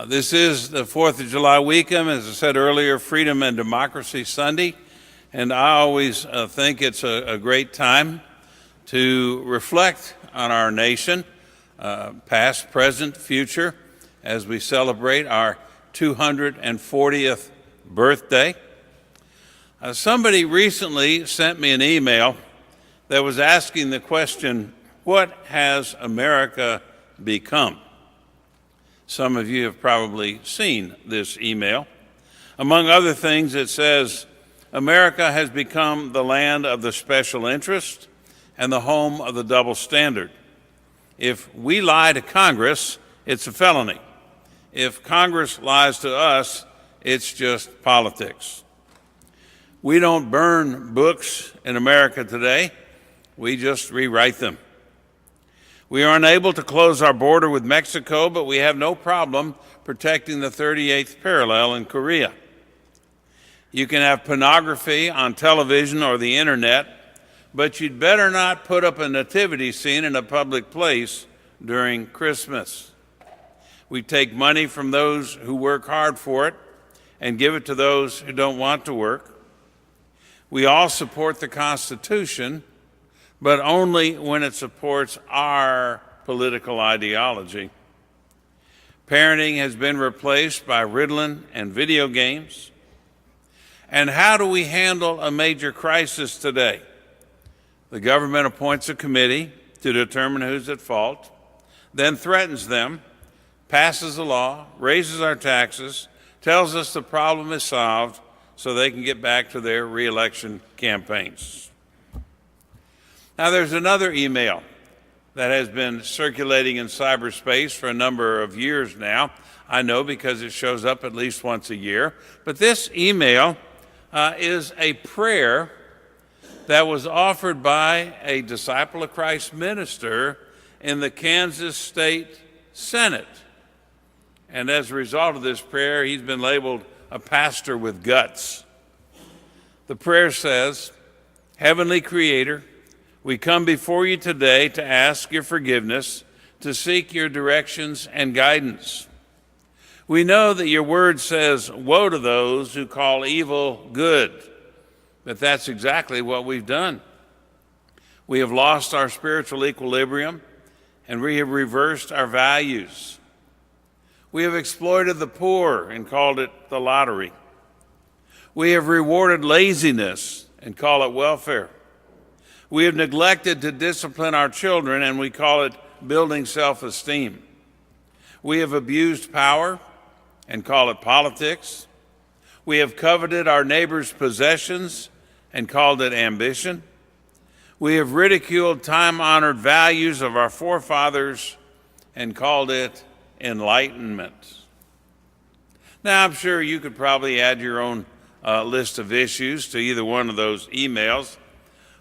This is the 4th of July weekend, as I said earlier, Freedom and Democracy Sunday, and I always think it's a great time to reflect on our nation, past, present, future, as we celebrate our 240th birthday. Somebody recently sent me an email that was asking the question, what has America become? Some of you have probably seen this email. Among other things, it says, America has become the land of the special interest and the home of the double standard. If we lie to Congress, it's a felony. If Congress lies to us, it's just politics. We don't burn books in America today. We just rewrite them. We are unable to close our border with Mexico, but we have no problem protecting the 38th parallel in Korea. You can have pornography on television or the internet, but you'd better not put up a nativity scene in a public place during Christmas. We take money from those who work hard for it and give it to those who don't want to work. We all support the Constitution, but only when it supports our political ideology. Parenting has been replaced by Ritalin and video games. And how do we handle a major crisis today? The government appoints a committee to determine who's at fault, then threatens them, passes a law, raises our taxes, tells us the problem is solved so they can get back to their re-election campaigns. Now, there's another email that has been circulating in cyberspace for a number of years now. I know because it shows up at least once a year. But this email is a prayer that was offered by a Disciple of Christ minister in the Kansas State Senate. And as a result of this prayer, he's been labeled a pastor with guts. The prayer says, Heavenly Creator, we come before you today to ask your forgiveness, to seek your directions and guidance. We know that your word says, woe to those who call evil good. But that's exactly what we've done. We have lost our spiritual equilibrium, and we have reversed our values. We have exploited the poor and called it the lottery. We have rewarded laziness and call it welfare. We have neglected to discipline our children, and we call it building self-esteem. We have abused power and call it politics. We have coveted our neighbor's possessions and called it ambition. We have ridiculed time-honored values of our forefathers and called it enlightenment. Now, I'm sure you could probably add your own list of issues to either one of those emails,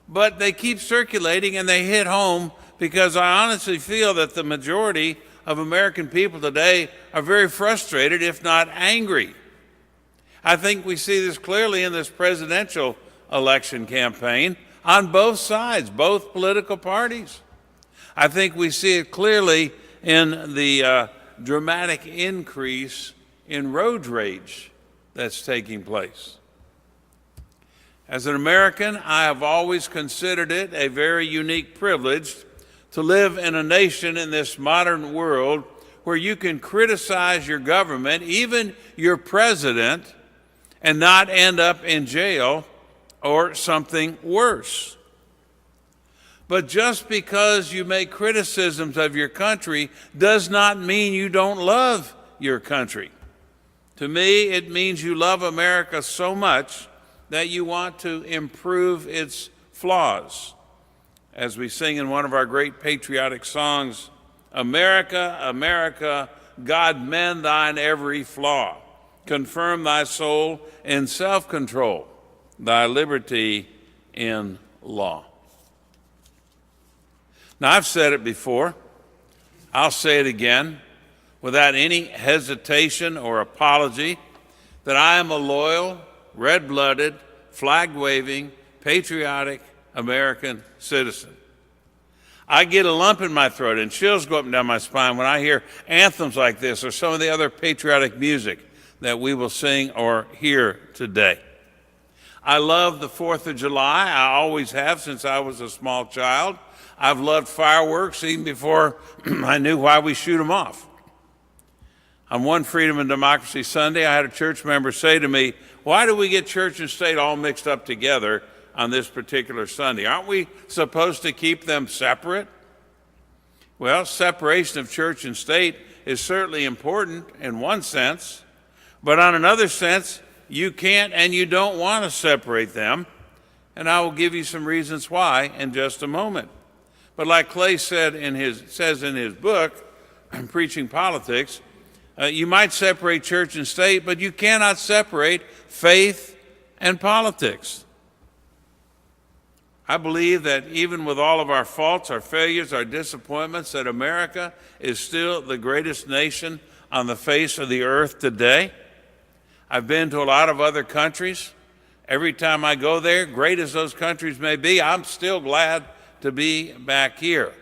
but they keep circulating and they hit home because I honestly feel that the majority of American people today are very frustrated, if not angry. I think we see this clearly in this presidential election campaign on both sides, both political parties. I think we see it clearly in the dramatic increase in road rage that's taking place. As an American, I have always considered it a very unique privilege to live in a nation in this modern world where you can criticize your government, even your president, and not end up in jail or something worse. But just because you make criticisms of your country does not mean you don't love your country. To me, it means you love America so much that you want to improve its flaws. As we sing in one of our great patriotic songs, America, America, God mend thine every flaw. Confirm thy soul in self-control, thy liberty in law. Now, I've said it before. I'll say it again without any hesitation or apology that I am a loyal, red-blooded, flag-waving, patriotic American citizen. I get a lump in my throat and chills go up and down my spine when I hear anthems like this or some of the other patriotic music that we will sing or hear today. I love the 4th of July. I always have since I was a small child. I've loved fireworks even before I knew why we shoot them off. On one Freedom and Democracy Sunday, I had a church member say to me, "Why do we get church and state all mixed up together on this particular Sunday? Aren't we supposed to keep them separate?" Well, separation of church and state is certainly important in one sense, but on another sense, you can't and you don't want to separate them, and I will give you some reasons why in just a moment. But like Clay says in his book, Preaching Politics, you might separate church and state, but you cannot separate faith and politics. I believe that even with all of our faults, our failures, our disappointments, that America is still the greatest nation on the face of the earth today. I've been to a lot of other countries. Every time I go there, great as those countries may be, I'm still glad to be back here.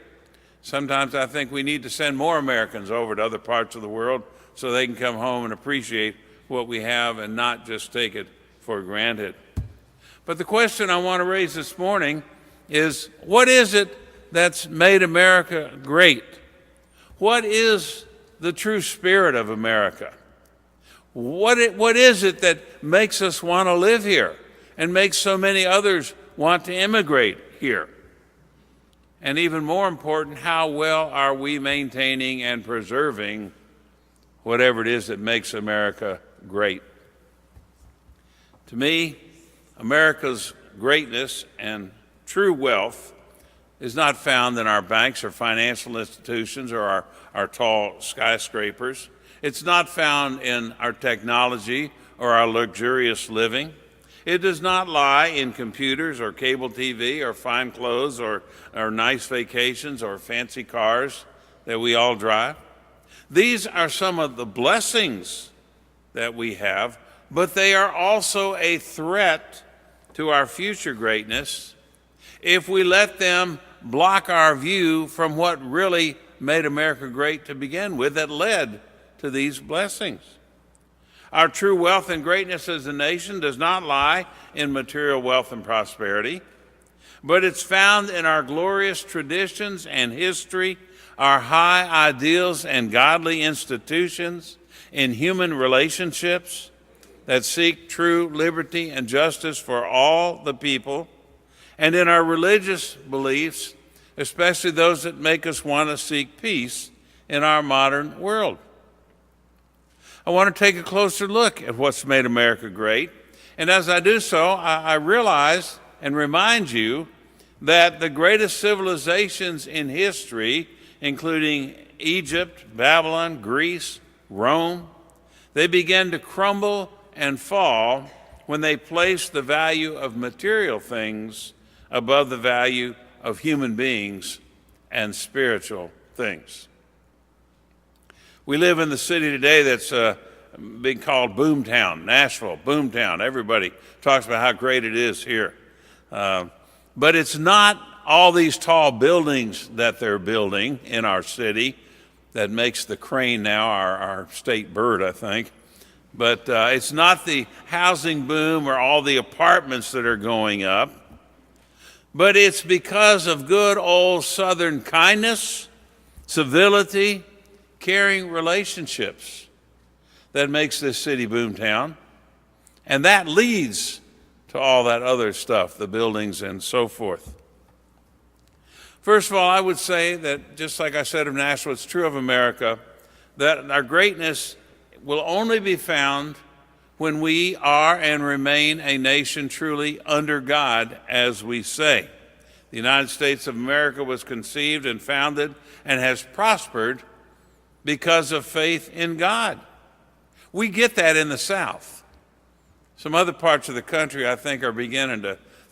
Sometimes I think we need to send more Americans over to other parts of the world so they can come home and appreciate what we have and not just take it for granted. But the question I want to raise this morning is, what is it that's made America great? What is the true spirit of America? What is it that makes us want to live here and makes so many others want to immigrate here? And even more important, how well are we maintaining and preserving whatever it is that makes America great? To me, America's greatness and true wealth is not found in our banks or financial institutions or our tall skyscrapers. It's not found in our technology or our luxurious living. It does not lie in computers or cable TV or fine clothes or nice vacations or fancy cars that we all drive. These are some of the blessings that we have, but they are also a threat to our future greatness if we let them block our view from what really made America great to begin with, that led to these blessings. Our true wealth and greatness as a nation does not lie in material wealth and prosperity, but it's found in our glorious traditions and history, our high ideals and godly institutions, in human relationships that seek true liberty and justice for all the people, and in our religious beliefs, especially those that make us want to seek peace in our modern world. I want to take a closer look at what's made America great. And as I do so, I realize and remind you that the greatest civilizations in history, including Egypt, Babylon, Greece, Rome, they began to crumble and fall when they placed the value of material things above the value of human beings and spiritual things. We live in the city today that's being called Boomtown, Nashville, Boomtown. Everybody talks about how great it is here. But it's not all these tall buildings that they're building in our city that makes the crane now our state bird, I think. But it's not the housing boom or all the apartments that are going up. But it's because of good old Southern kindness, civility, caring relationships that makes this city Boomtown. And that leads to all that other stuff, the buildings and so forth. First of all, I would say that, just like I said of Nashville, it's true of America, that our greatness will only be found when we are and remain a nation truly under God, as we say. The United States of America was conceived and founded and has prospered because of faith in God. We get that in the South. Some other parts of the country, I think, are beginning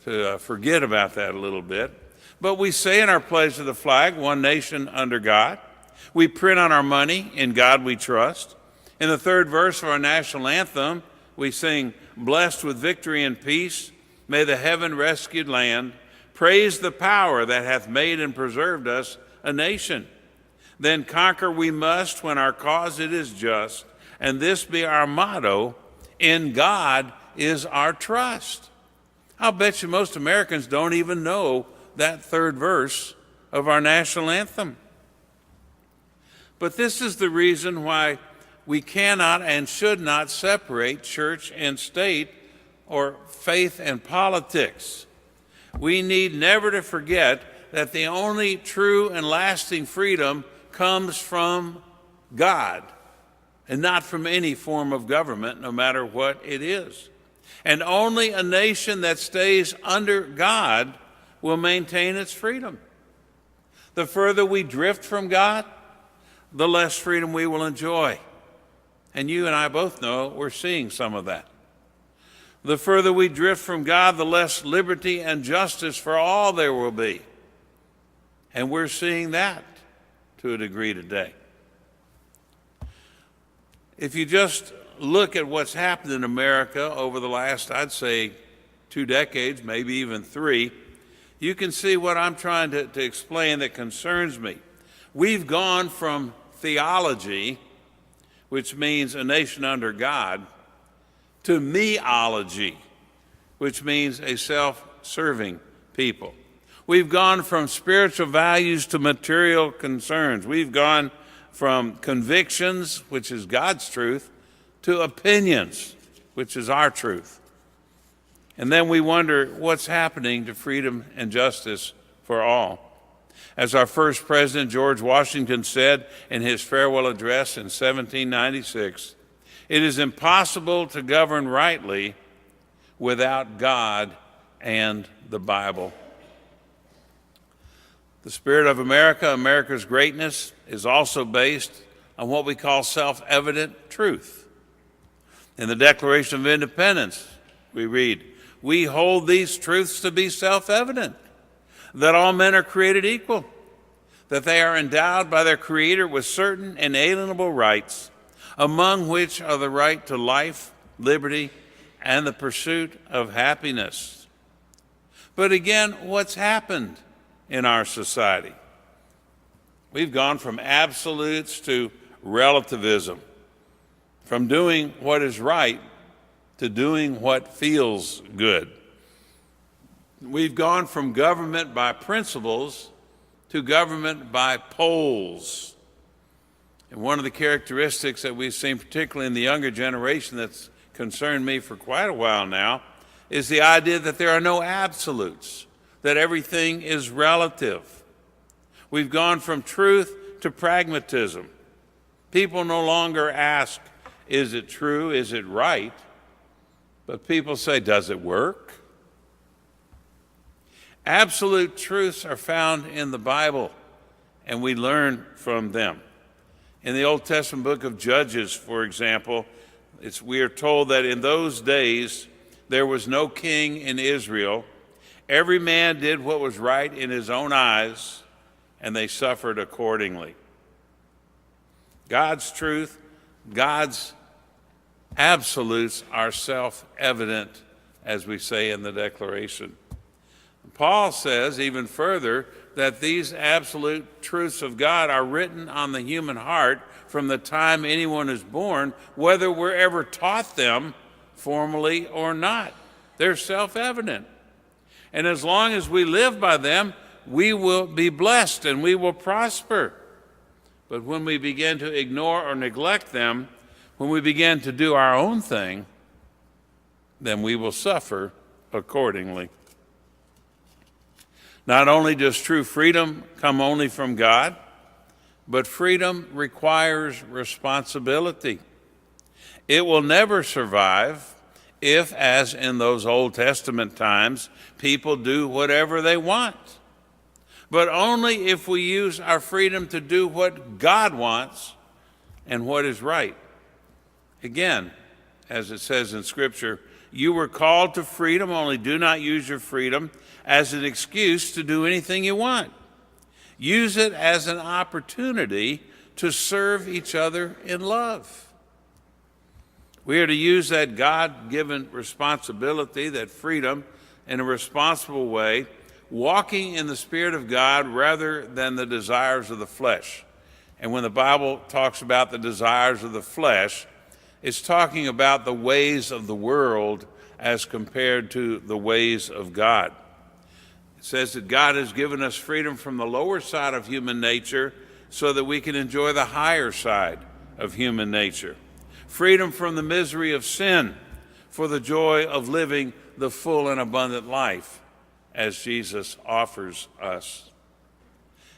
to forget about that a little bit. But we say in our pledge of the flag, one nation under God. We print on our money, in God we trust. In the third verse of our national anthem, we sing, blessed with victory and peace, may the heaven-rescued land Praise the power that hath made and preserved us a nation. Then conquer we must when our cause it is just, and this be our motto, in God is our trust. I'll bet you most Americans don't even know that third verse of our national anthem. But this is the reason why we cannot and should not separate church and state or faith and politics. We need never to forget that the only true and lasting freedom comes from God and not from any form of government, no matter what it is. And only a nation that stays under God will maintain its freedom. The further we drift from God, the less freedom we will enjoy. And you and I both know we're seeing some of that. The further we drift from God, the less liberty and justice for all there will be. And we're seeing that to a degree today. If you just look at what's happened in America over the last, I'd say, 2 decades, maybe even 3, you can see what I'm trying to explain that concerns me. We've gone from theology, which means a nation under God, to meology, which means a self-serving people. We've gone from spiritual values to material concerns. We've gone from convictions, which is God's truth, to opinions, which is our truth. And then we wonder what's happening to freedom and justice for all. As our first president, George Washington, said in his farewell address in 1796, it is impossible to govern rightly without God and the Bible. The spirit of America, America's greatness, is also based on what we call self-evident truth. In the Declaration of Independence, we read, "We hold these truths to be self-evident, that all men are created equal, that they are endowed by their Creator with certain inalienable rights, among which are the right to life, liberty, and the pursuit of happiness." But again, what's happened in our society? We've gone from absolutes to relativism, from doing what is right to doing what feels good. We've gone from government by principles to government by polls. And one of the characteristics that we've seen, particularly in the younger generation, that's concerned me for quite a while now, is the idea that there are no absolutes, that everything is relative. We've gone from truth to pragmatism. People no longer ask, is it true, is it right? But people say, does it work? Absolute truths are found in the Bible, and we learn from them. In the Old Testament book of Judges, for example, we are told that in those days there was no king in Israel. Every man did what was right in his own eyes, and they suffered accordingly. God's truth, God's absolutes are self-evident, as we say in the Declaration. Paul says even further that these absolute truths of God are written on the human heart from the time anyone is born, whether we're ever taught them formally or not. They're self-evident. And as long as we live by them, we will be blessed and we will prosper. But when we begin to ignore or neglect them, when we begin to do our own thing, then we will suffer accordingly. Not only does true freedom come only from God, but freedom requires responsibility. It will never survive if, as in those Old Testament times, people do whatever they want. But only if we use our freedom to do what God wants and what is right. Again, as it says in Scripture, you were called to freedom, only do not use your freedom as an excuse to do anything you want. Use it as an opportunity to serve each other in love. We are to use that God-given responsibility, that freedom, in a responsible way, walking in the Spirit of God rather than the desires of the flesh. And when the Bible talks about the desires of the flesh, it's talking about the ways of the world as compared to the ways of God. It says that God has given us freedom from the lower side of human nature so that we can enjoy the higher side of human nature. Freedom from the misery of sin for the joy of living the full and abundant life as Jesus offers us.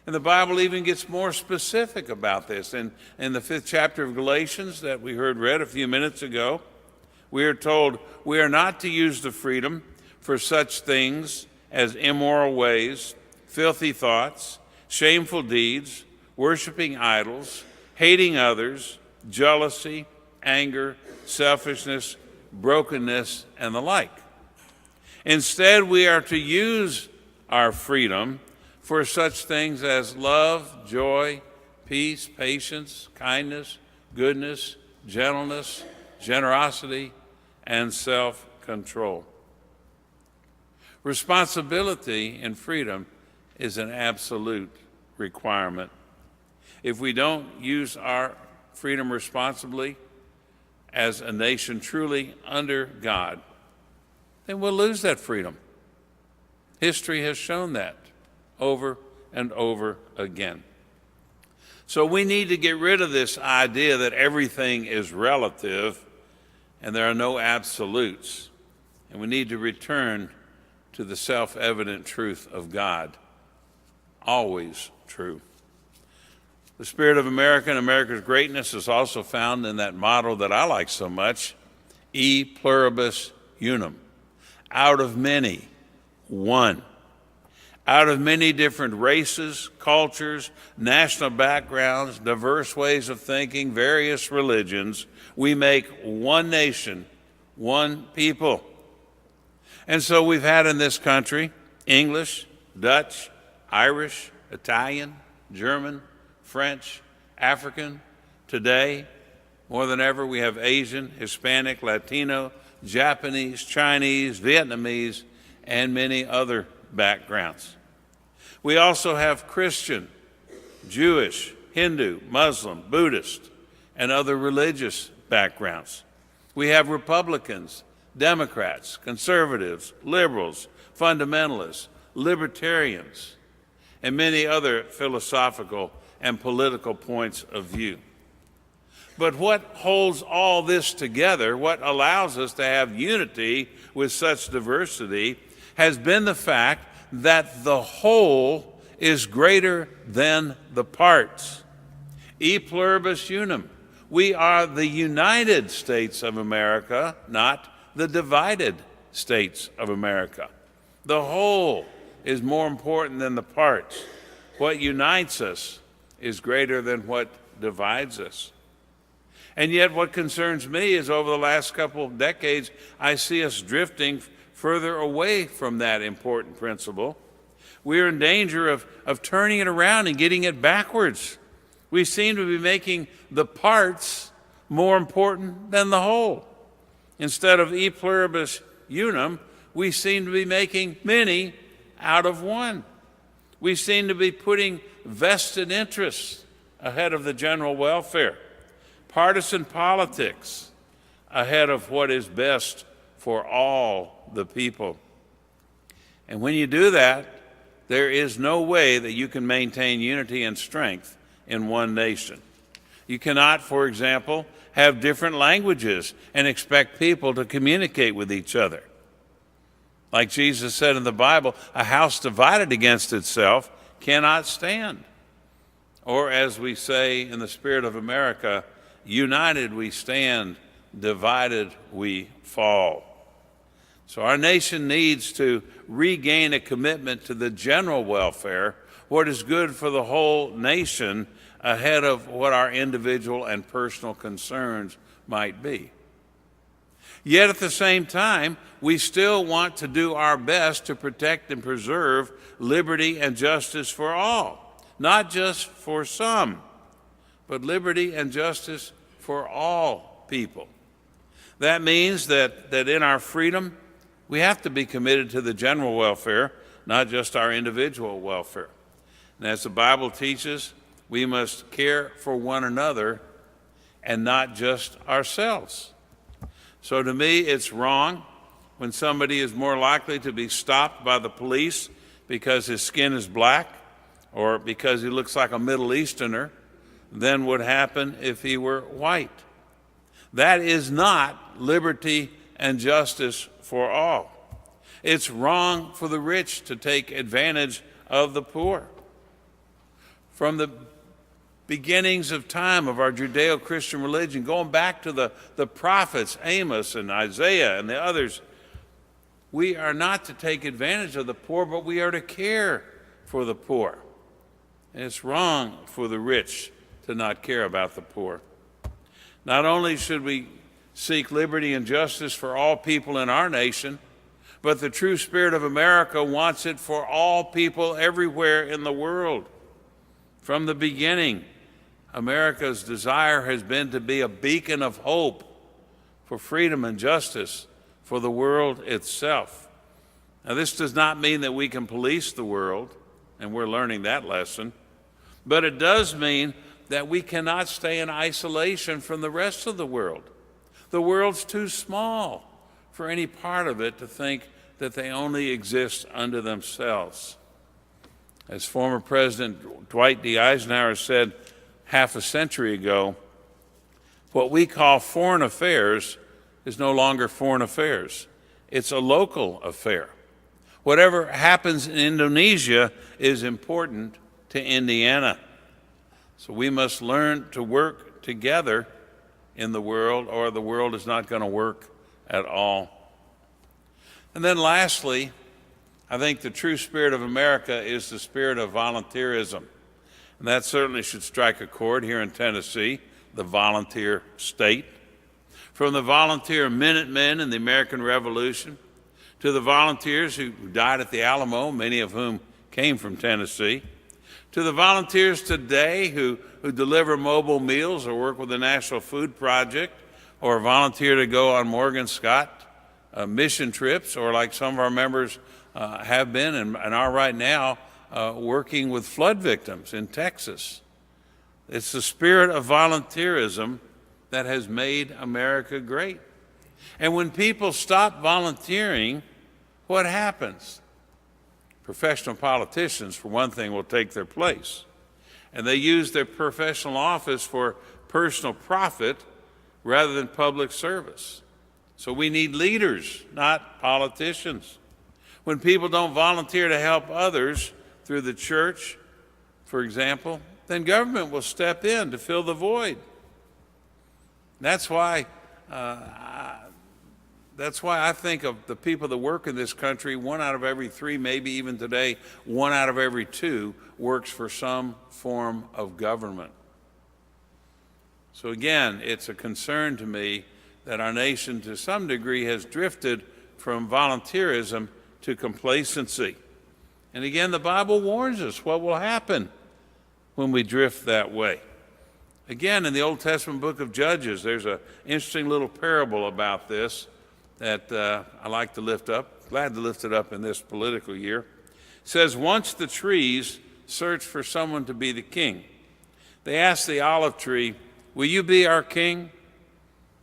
And the Bible even gets more specific about this. In the 5th chapter of Galatians that we heard read a few minutes ago, we are told we are not to use the freedom for such things as immoral ways, filthy thoughts, shameful deeds, worshiping idols, hating others, jealousy, anger, selfishness, brokenness, and the like. Instead, we are to use our freedom for such things as love, joy, peace, patience, kindness, goodness, gentleness, generosity, and self-control. Responsibility and freedom is an absolute requirement. If we don't use our freedom responsibly as a nation truly under God, then we'll lose that freedom. History has shown that over and over again. So we need to get rid of this idea that everything is relative and there are no absolutes. And we need to return to the self-evident truth of God, always true. The spirit of America and America's greatness is also found in that motto that I like so much, E pluribus unum, out of many, one. Out of many different races, cultures, national backgrounds, diverse ways of thinking, various religions, we make one nation, one people. And so we've had in this country English, Dutch, Irish, Italian, German, French, African. Today, more than ever, we have Asian, Hispanic, Latino, Japanese, Chinese, Vietnamese, and many other backgrounds. We also have Christian, Jewish, Hindu, Muslim, Buddhist, and other religious backgrounds. We have Republicans, Democrats, conservatives, liberals, fundamentalists, libertarians, and many other philosophical and political points of view. But what holds all this together, what allows us to have unity with such diversity, has been the fact that the whole is greater than the parts. E pluribus unum. We are the United States of America, not the divided states of America. The whole is more important than the parts. What unites us is greater than what divides us. And yet what concerns me is over the last couple of decades, I see us drifting further away from that important principle. We are in danger of turning it around and getting it backwards. We seem to be making the parts more important than the whole. Instead of e pluribus unum, we seem to be making many out of one. We seem to be putting vested interests ahead of the general welfare, partisan politics ahead of what is best for all the people. And when you do that, there is no way that you can maintain unity and strength in one nation. You cannot, for example, have different languages and expect people to communicate with each other. Like Jesus said in the Bible, a house divided against itself cannot stand. Or as we say in the spirit of America, united we stand, divided we fall. So our nation needs to regain a commitment to the general welfare, what is good for the whole nation, ahead of what our individual and personal concerns might be. Yet at the same time, we still want to do our best to protect and preserve liberty and justice for all, not just for some, but liberty and justice for all people. That means that in our freedom, we have to be committed to the general welfare, not just our individual welfare. And as the Bible teaches, we must care for one another and not just ourselves. So to me, it's wrong when somebody is more likely to be stopped by the police because his skin is black or because he looks like a Middle Easterner than would happen if he were white. That is not liberty and justice for all. It's wrong for the rich to take advantage of the poor. From the beginnings of time of our Judeo-Christian religion, going back to the prophets, Amos and Isaiah and the others, we are not to take advantage of the poor, but we are to care for the poor. And it's wrong for the rich to not care about the poor. Not only should we seek liberty and justice for all people in our nation, but the true spirit of America wants it for all people everywhere in the world. From the beginning, America's desire has been to be a beacon of hope for freedom and justice for the world itself. Now, this does not mean that we can police the world, and we're learning that lesson, but it does mean that we cannot stay in isolation from the rest of the world. The world's too small for any part of it to think that they only exist unto themselves. As former President Dwight D. Eisenhower said half a century ago, what we call foreign affairs is no longer foreign affairs. It's a local affair. Whatever happens in Indonesia is important to Indiana. So we must learn to work together in the world, or the world is not going to work at all. And then lastly, I think the true spirit of America is the spirit of volunteerism. And that certainly should strike a chord here in Tennessee, the volunteer state. From the volunteer Minutemen in the American Revolution to the volunteers who died at the Alamo, many of whom came from Tennessee, to the volunteers today who deliver mobile meals or work with the National Food Project or volunteer to go on Morgan Scott mission trips, or like some of our members have been and are right now working with flood victims in Texas. It's the spirit of volunteerism that has made America great. And when people stop volunteering, what happens? Professional politicians, for one thing, will take their place. And they use their professional office for personal profit rather than public service. So we need leaders, not politicians. When people don't volunteer to help others through the church, for example, then government will step in to fill the void. That's why I think of the people that work in this country, 1 out of every 3, maybe even today, 1 out of every 2 works for some form of government. So again, it's a concern to me that our nation to some degree has drifted from volunteerism to complacency. And again, the Bible warns us what will happen when we drift that way. Again, in the Old Testament book of Judges, there's an interesting little parable about this that I like to lift up, glad to lift it up in this political year. It says, once the trees searched for someone to be the king. They asked the olive tree, will you be our king?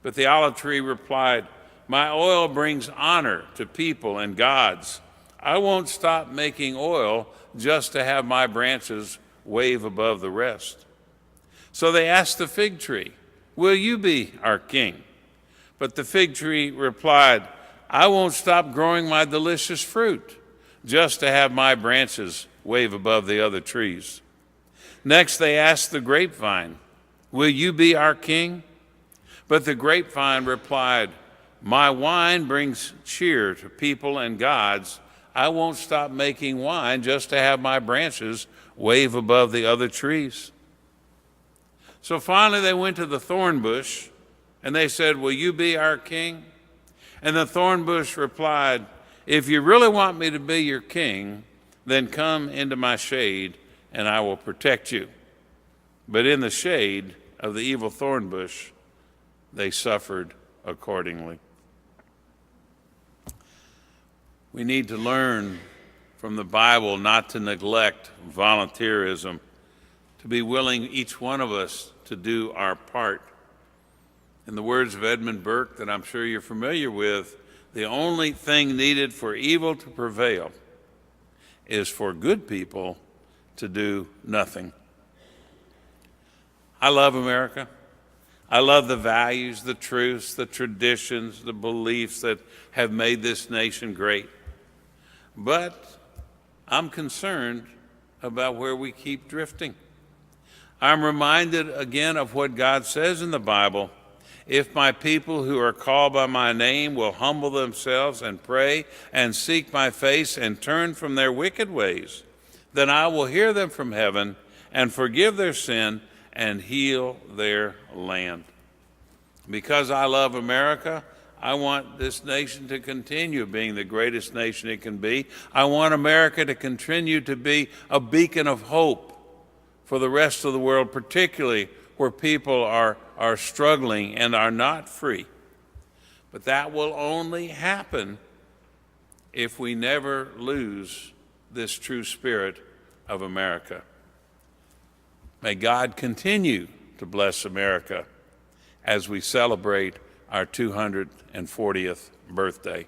But the olive tree replied, my oil brings honor to people and gods. I won't stop making oil just to have my branches wave above the rest. So they asked the fig tree, will you be our king? But the fig tree replied, I won't stop growing my delicious fruit just to have my branches wave above the other trees. Next, they asked the grapevine, will you be our king? But the grapevine replied, my wine brings cheer to people and gods. I won't stop making wine just to have my branches wave above the other trees. So finally they went to the thorn bush and they said, will you be our king? And the thorn bush replied, if you really want me to be your king, then come into my shade and I will protect you. But in the shade of the evil thorn bush, they suffered accordingly. We need to learn from the Bible not to neglect volunteerism, to be willing, each one of us, to do our part. In the words of Edmund Burke, that I'm sure you're familiar with, the only thing needed for evil to prevail is for good people to do nothing. I love America. I love the values, the truths, the traditions, the beliefs that have made this nation great. But I'm concerned about where we keep drifting. I'm reminded again of what God says in the Bible. If my people who are called by my name will humble themselves and pray and seek my face and turn from their wicked ways, then I will hear them from heaven and forgive their sin and heal their land. Because I love America, I want this nation to continue being the greatest nation it can be. I want America to continue to be a beacon of hope for the rest of the world, particularly where people are struggling and are not free. But that will only happen if we never lose this true spirit of America. May God continue to bless America as we celebrate our 240th birthday.